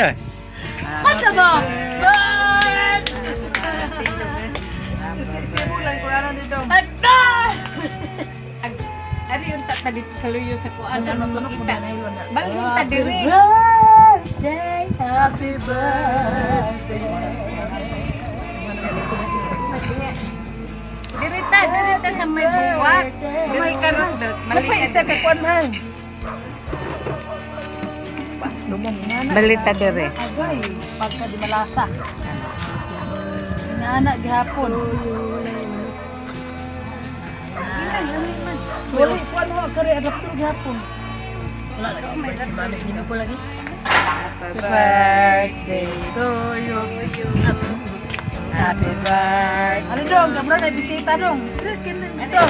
na. Masa ba? Ano yung tatalit kaluyo sa kuan? Ano makita? Bang yung tadiri? Birthday, happy birthday. Dirita sa may buwak. May karot doon. Malay isa ka kuan man. Balita dire. Agay, pagka di malasa. Inaanak gihapon. Wala kuan mo kare adapter gihapon. Wala lagi hindi ko lagi. Happy birthday to you. Happy birthday. Ano dong, gambar na bisita dong. Ito.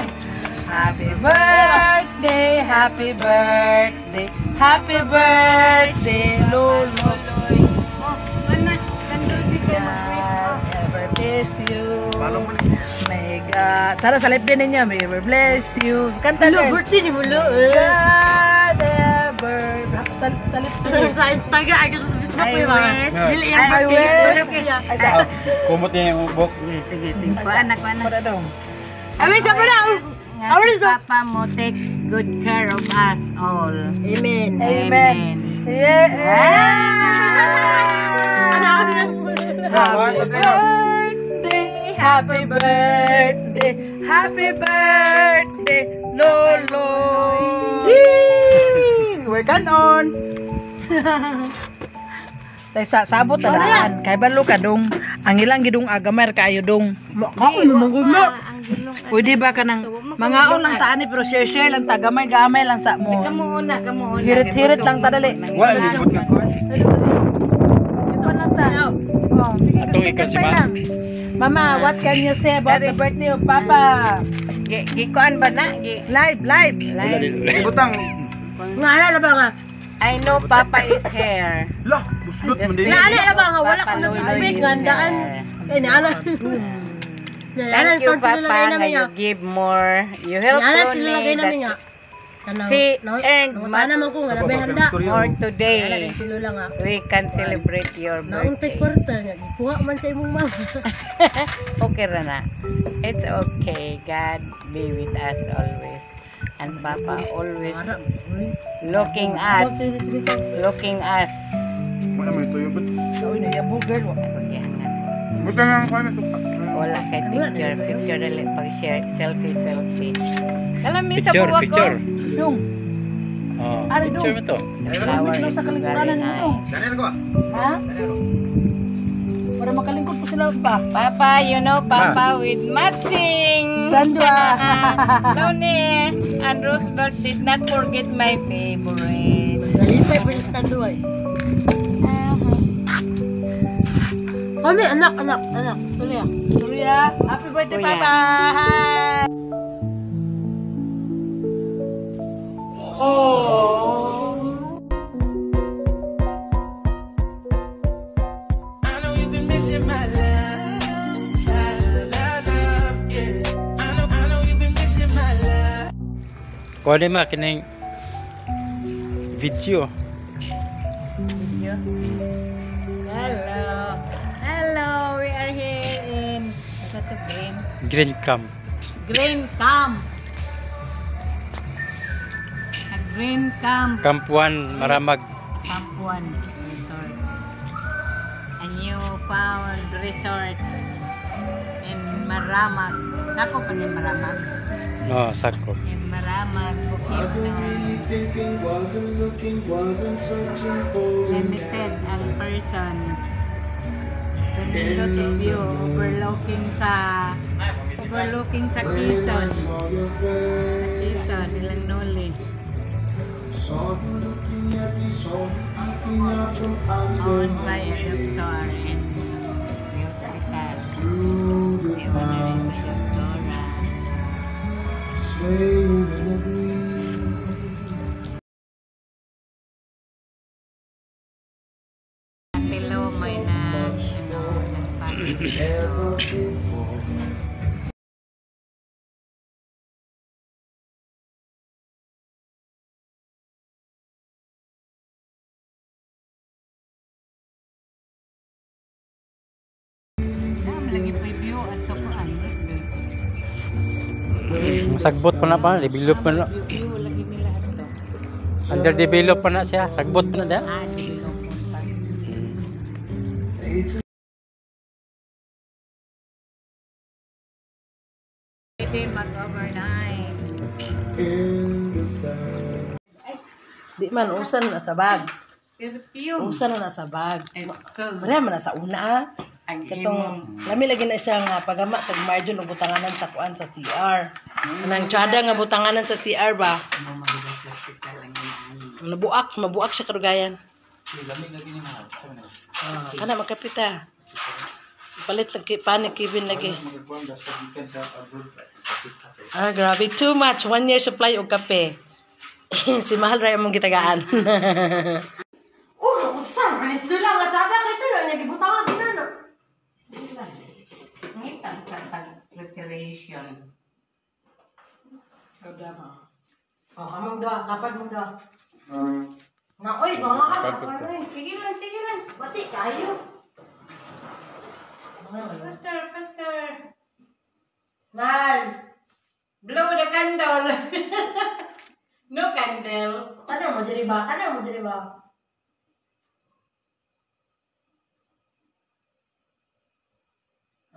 Happy birthday, happy birthday, happy birthday, Lolo. Ever bless you. May God. Sana sa live din ninyo. May ever bless you. Kanta din. Birthday ni Mulo. God ever. Sa live din. Sa Instagram, agad sa Facebook I yung mga. wish. Dili yung I birthday. wish. Ay, sa kumot niya yung ubok. Sige. Anak. Para daw. Ay, sa pala. Papa mo take good care of us all. Amen. Amen. Yeah. Happy birthday, happy birthday, Lolo. We're ganon. Sabot na daan. Kay balo ka dong. Ang ilang gidong agamar kayo dong. Makaon mo gulo. Pwede ba ka nang mangaon lang ta ani pero share lang ta gamay lang sa mo. Kamu una. Hirit-hirit lang ta dali. Wala libot nga ko. Ito lang ta. Oh, Atong ikaw si Ma. Mama, what can you say about the birthday of Papa? Gikuan ba na? Live. Libutang. Nga ba nga? I know Papa is here. Lah, buslot man din. Nga ba nga? Wala kang nag-ibig. Ngandaan. Eh, naala. Thank you, Papa, na you give more. You help donate that. Si earned naman ko nga nabay handa. more today. Silo lang ah. We can celebrate your Nauntay birthday. kwarta nga. Kuha man sa imong mama. Okay ra na. It's okay. God be with us always. And Papa always looking us. Wala man ito yung but. Uy, nagyabugel. Pagyahangan. Butang lang ko na ito. Wala kay picture dali pag share selfie. Kalami sa Picture. buwak ko. Dong. Oh, Ari, picture mo to. Flower Sa is kalingkuranan very mo to. nice. Ganyan ko. Ha? Para makalingkod po sila ba? Papa, you know Papa with matching. Sandra. Tony and Roosevelt did not forget my favorite. Nalipay pa yung tanduay. Kami, anak. Surya, happy birthday, Kuya. Papa! I know you've been missing my love, yeah. I know you've been missing my love. Kuha din ma, kining video. Hello, we are here in Green Camp. Green Camp. Green Camp. Camp 1, Maramag. Camp 1 Resort. A newfound resort in Maramag. Sako pa ni Maramag? No, sako. In Maramag, Bukidnon. Limited ang person. Ganito the view overlooking sa Quezon. Quezon, ilang noli. Owned by a doctor and hospital. The owner is a doctora. Tilo may nagpapit. Sagbot pa na pa, develop pa na. View lagi nila ito. Underdevelop pa na siya, sagbot pa na da. Development pa. Pwede mag-overnight. Di man, usan na sa bag. Perfume. Usan na sa bag. Esos. Maria man na sa una. Ang Katong, lami lagi na siya nga pagama, tag margin o butanganan sa kuan sa CR. Nang tsada nga butanganan sa CR ba? Mabuak siya karugayan. Kana magkapita. Palit lang panik Kevin lagi. Grabe, too much. 1 year supply og kape. Si Mahal ray among gitagaan. Usang, manis doon lang. At sada ka ito lang. Nagibutangan din na. Ngitang preparation. Kamang da. Dapat mong da. Na, oy, mga asa pa rin. Sige lang. Bati kayo. Faster. Mal. Blow the candle. No candle. Ano mo diri ba?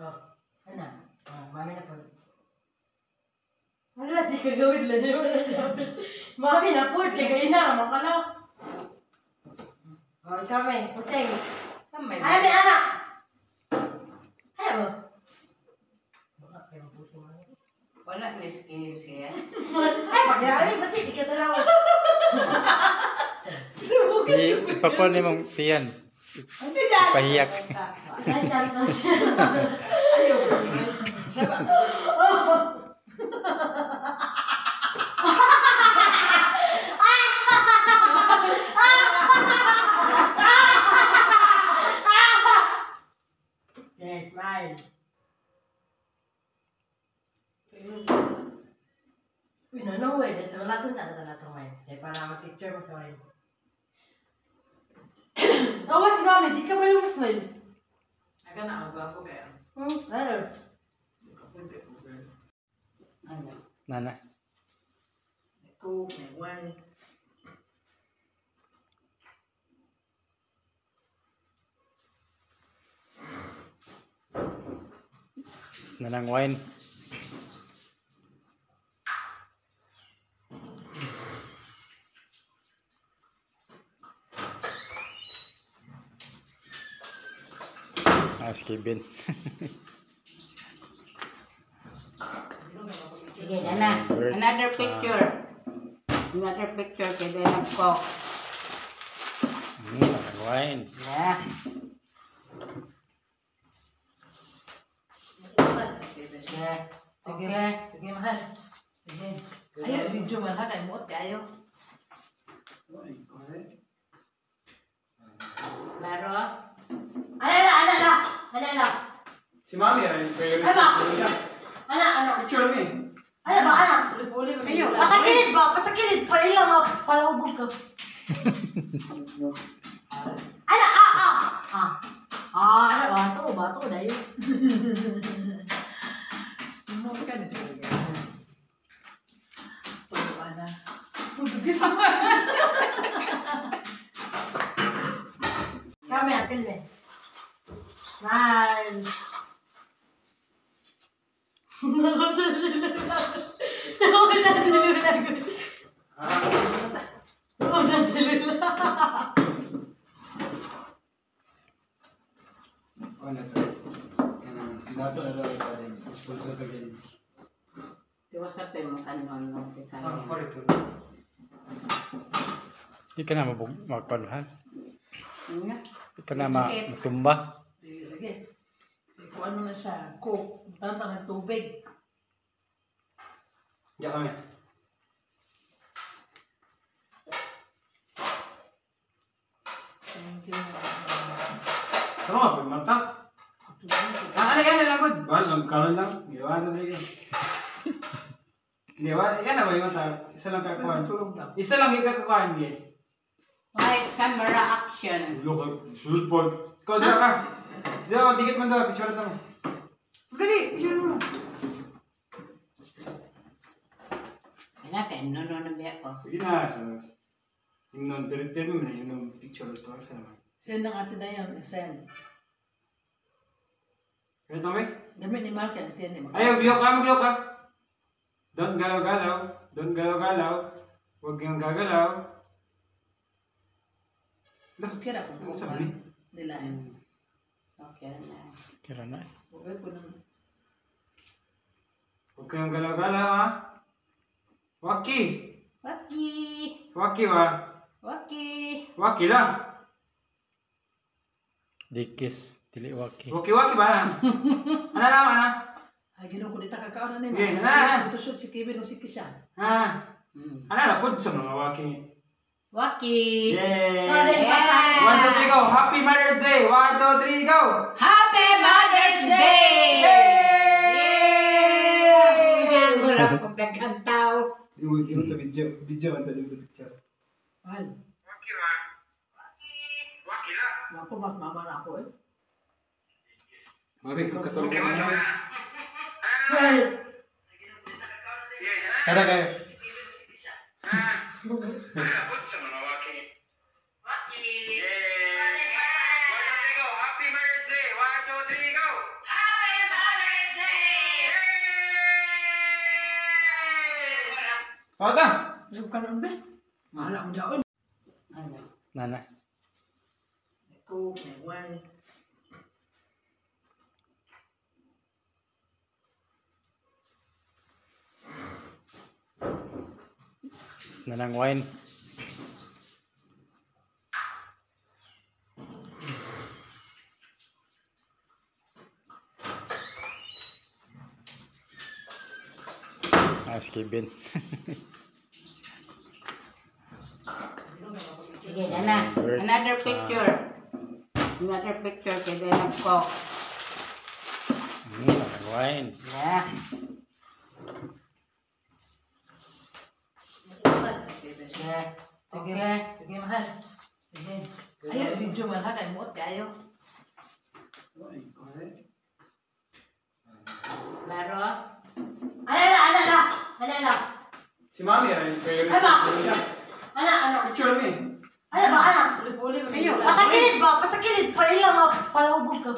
Oh, ano? Mami na po. Wala si kagawid lang. Mami na po. Kaya na. Makala. Oh, kami. Pusing. Ay, may anak. Ano mo? Wala na skin siya. Ay, pag-yari. Ba't hindi ka talawa? Ipapon ni mong tiyan. Hindi dyan. Pahiyak. Ay, dyan. Yes, smile. Uy, no way. Dahil sa wala doon, tata kumain. Kaya para mag-picture mo sa wala. Awas si Mami, di ka ba yung smile? Aga na ako ako kaya. Ano? Nana. Coke, may wine. Nanang wine. Kevin. Sige, Dana. Another picture. Another picture kay Dana ko. Wine. Yeah. Yeah. Sige, Okay. sige, mahal. Sige. Ayaw, video man ha, kay muot kayo. Laro. Alala. Si Mami ay priority. Ay, ba? Ana. Picture me. Ano ba? Ayun. Patakilid ba? Patakilid. Pailang nga, palahubog ka. Ano? Ano? Bato na yun. Ano ka na siya? Tulog na. Kami, apil me. Smile. Dato na daw ito rin. Sponsor ka din. Tiwas sa tayo mo kanon ng kisang. Di ka na magpaluhan. Nga. Di ka na matumba. Sige. Kung ano na siya, coke. Tama ng tubig. Diyan kami. Thank you. Tama, pagmantak. Ano yan, nalagod? Bahal, karon lang. Iwanan na yun. Yan na ba yung mata? Isa lang kakuhan. Isa lang yung kakuhan niya. Right, camera action. Look, shoot po. Ikaw dito ka. Dito, dikit mo daw. Picture ito mo. Dali, picture mo. Na kay no biya ko. Sige na. Yung non-territory mo na yung picture ito. Sa naman. Send ng ate na yun, send. Kaya Tommy? Gamit ni Malka, ate ni Malka. Ayaw, biyo ka. Don't galaw-galaw. Don't galaw-galaw. Huwag kang gagalaw. Okay na kung Ano sabi? nila. Okay na. Kira na. Okay po nang. Huwag kang galaw-galaw, ha? Waki. Waki. Waki ba? Waki. Waki lang. Dikis. Dili waki. Waki-waki ba? Ano na, ano? Ay, ginaw ko dito kakao na ni Okay, Ma. na. Ito shoot si Kevin o si Kisha. Ha? Ano na, pud sa mga waki. Waki. Yay! Yeah. 1, 2, 3, go! Happy Mother's Day! 1, 2, 3, go! Happy Mother's Day! Yay! Mura ko pagkantaw. Yung video ang talim picture. Mahal. Waki ba? Waki lang. Ako, mama na ako eh. Mami, kung katulog mo na. Mahal. Kada kayo. Put sa mga waki. Waki. Yay! 1, 2, 3, go! Happy Mother's Day! 1, 2, 3, go! Happy Mother's Day! Tawag ka! Alam ka nun ba? Mahal ako dyan. Ano? Nana. Ito, may wine. Nanang wine. Kevin. Sige, Dana. Another picture. Another picture kay Dana ko. Nanang wine. Yeah. Yeah. Sige, Okay. sige mahal. Sige. Ayaw, video mahal ha, kay muot kayo. Laro. Alala. Si Mami, ay kayo rin. Ana. Picture mi. Ano ba? Uli-uli. Ayun. Patakilid ba? Patakilid. Pailang nga. Palahubog ka.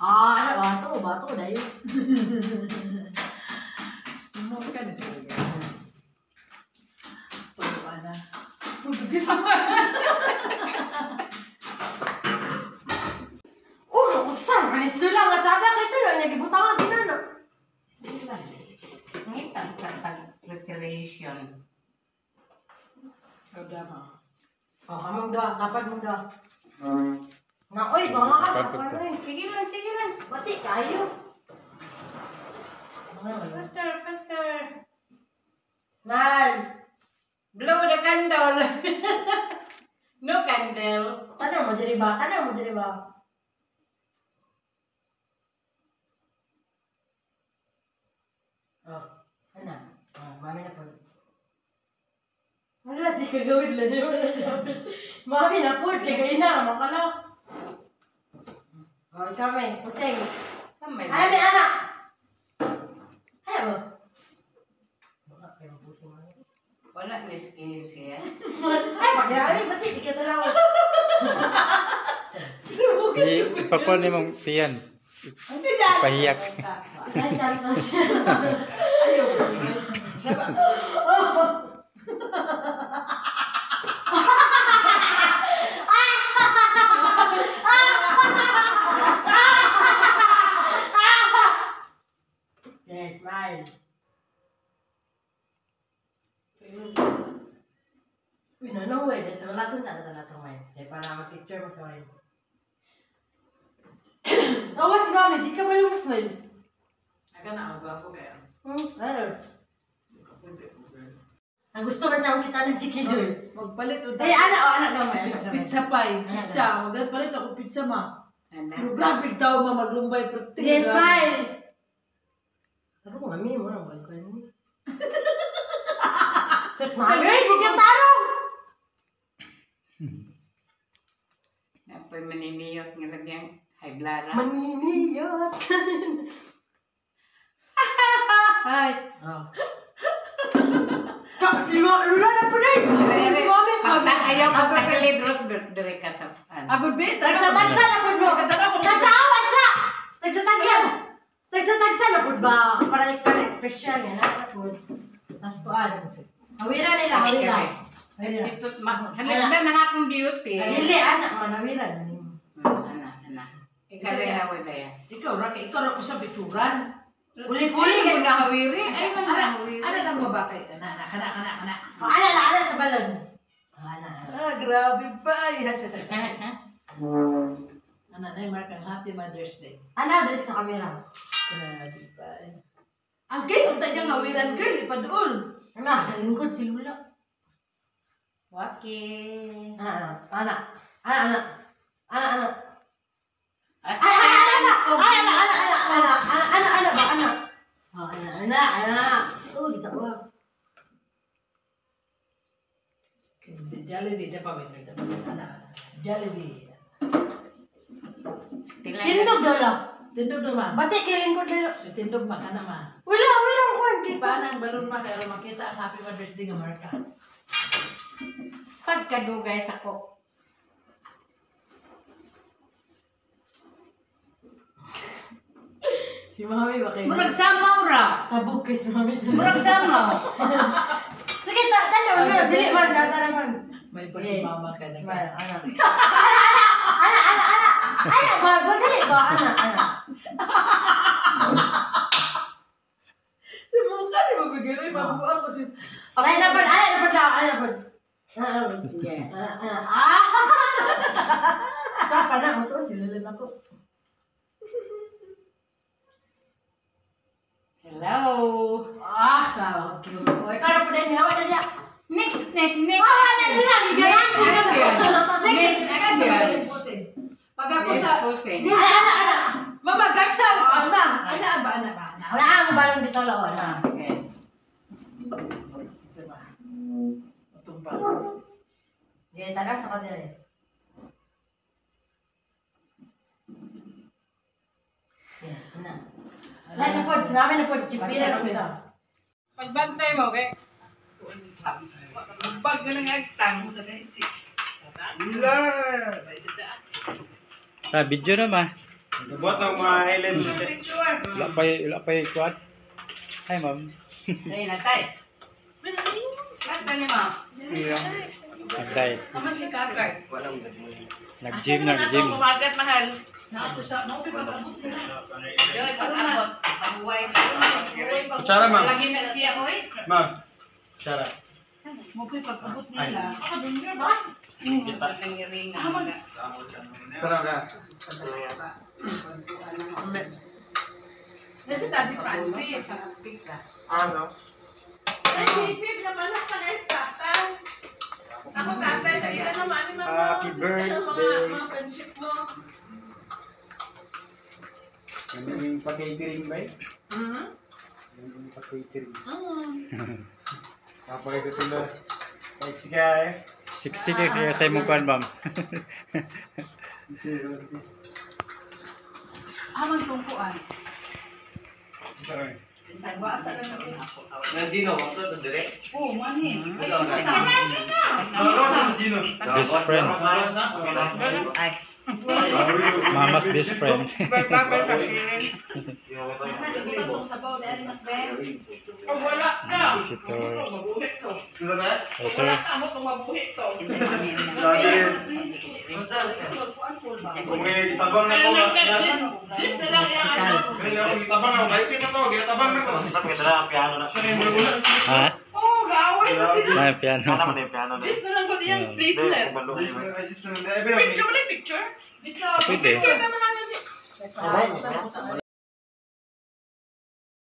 Ana, bato dayo. Ano ka na siya? Tuwa na. Usar, manis dulu lang at sada kay tulo niya gibutangan ginano. Ngita sa preparation. Gagama. Kamong da, dapat mong da. Na oy, mga Dapat asa ito. pa rin. Sige lang. Bati kayo. Faster. Man, Blow the candle. No candle. tanong mo diri ba? Oh, ano? Mami na po. Wala si kagawid lang yun. Mami na po, tigay na, makala. Oh, ikaw may, pusing. Kamay. Ay, may anak! Ano mo? Baka kayo pusing mo. Wala na skills siya. Ay, pag-ari, ba't hindi ka talawa? Ipapon ni mong tiyan. Hindi dyan! Pahiyak. Ay, sorry po. Yes, smile. Uy, no way. Dahil sa wala doon, tata-tata may. Kaya para mag-picture mo sa wine. Awas si Mami, di ka ba yung smile? Aga na, ang gwapo kaya. Ano? Ang gusto man siyang kita ng Chiki Joy. Magpalit o Ay, anak naman. Pizza pie. Anak Pizza. Magpalit ako pizza ma. Anak. Pero grabe daw ma maglumbay. Pero Yes, smile! Sabi ko, Mami, mo na balik ko yun. Mami, huwag kang tarong! Apoy maniniyot nga lang high blood. Maniniyot! Hi. Tapos lima, lula na po na Ayaw ko tagilid Ruth dire ka sa Agud be. Tagsa-tagsa na po mo. Tagsa-awas na. Tagsa-tagsa. Tagsa-tagsa na po ba? Para ikaw special yan. Na po. Tapos po Hawira nila, hawira. Istot halanda na nga akong beauty. Dili, anak mo, hawira. Ana. Ikaw rin na wala yan. Ikaw ra ko sa bituran. Uli-uli. Ay, na hawiri. Ay, na hawiri. Ano lang mo ba kay kana? Ana sa balon. Ana. Grabe pa. Ana na markang Happy Mother's Day. Ana, address sa kamera. Grabe pa. Ang kay unta diyang hawiran girl ipaduol. Ana, lingkod si Lula. Waki. Ana. Oh, bisa ba? Jollibee pa ba nito? Jollibee. Tindog daw lang. Tindog do ma. Bati kilin ko dito. Tindog ma kana ma. Wala ko. Di ba nang balon ma kay makita ang Happy Mother's Day nga marka. Pagkadugay sa ko. Si Mami ba kayo? Murag samaw ra. Sabog kay si Mami. Murag samaw. Sige, tanda. Dili man, tanda naman. May pa si mama ka na. Anak, magali ba? Anak. Si mukha ni mabigay mabuang ko si. Ay, napad. Sapa na, ito, silulan ako. Hello. Cute. Ikaw na po din, hawa na niya. Next. Hawa na niya, gigayan ko. Next. Pag ako sa Anak. mamagak sa ana ba. Wala ang balon dito lao na. Sige. Tumpa. Di taga sa kanila eh. Yan, ana. Lahat na po, sinabi na po, chipira na po ito. Pagbantay mo kay pag ganang agtang mo ta si. Video na ma. Buat ng mga highlights natin. Picture. Wala pa kuat. Hi ma'am. Dahil na tayo. Lahat ba niya, ma'am? Nag-diet. Naman si Kakay. Nag-gym. Umagat mahal. Nako sa no pa pag-abot nila. Joy, pag-abot. Pag-uway. Kutsara, ma'am. Lagi na siya, oy. Ma'am. Kutsara. Mo pag-abot nila. Ako din ba? Nangiring na. Sarap na. Kasi tabi Francis. Ano? Sensitive naman na sa estata. Ako tatay sa ila naman ni mama. Happy birthday. Mga friendship mo. Yung pa-catering ba eh? Yung pa-catering. Kapag ito tulo. Thanks guys. Siksik kaya sa imong kuan ma'am. Amang tungkuan. Sorry. Nagbasa na natin. Nandino, waktu itu direct. Oh, mani. Best friend. Mama's best friend. Wala ka. Visitor. Sudah na? Yes, sir. Amo kung mabuhi to. Okay, tabang na ko. Jis na lang yan. Tabang na ko. Ay, sino to? Tabang na ko. Ha? Oh, gawin mo sila. Ay, piano. Jis na lang ko diyan. Platelet. Picture mo na picture. Pwede. Picture naman natin.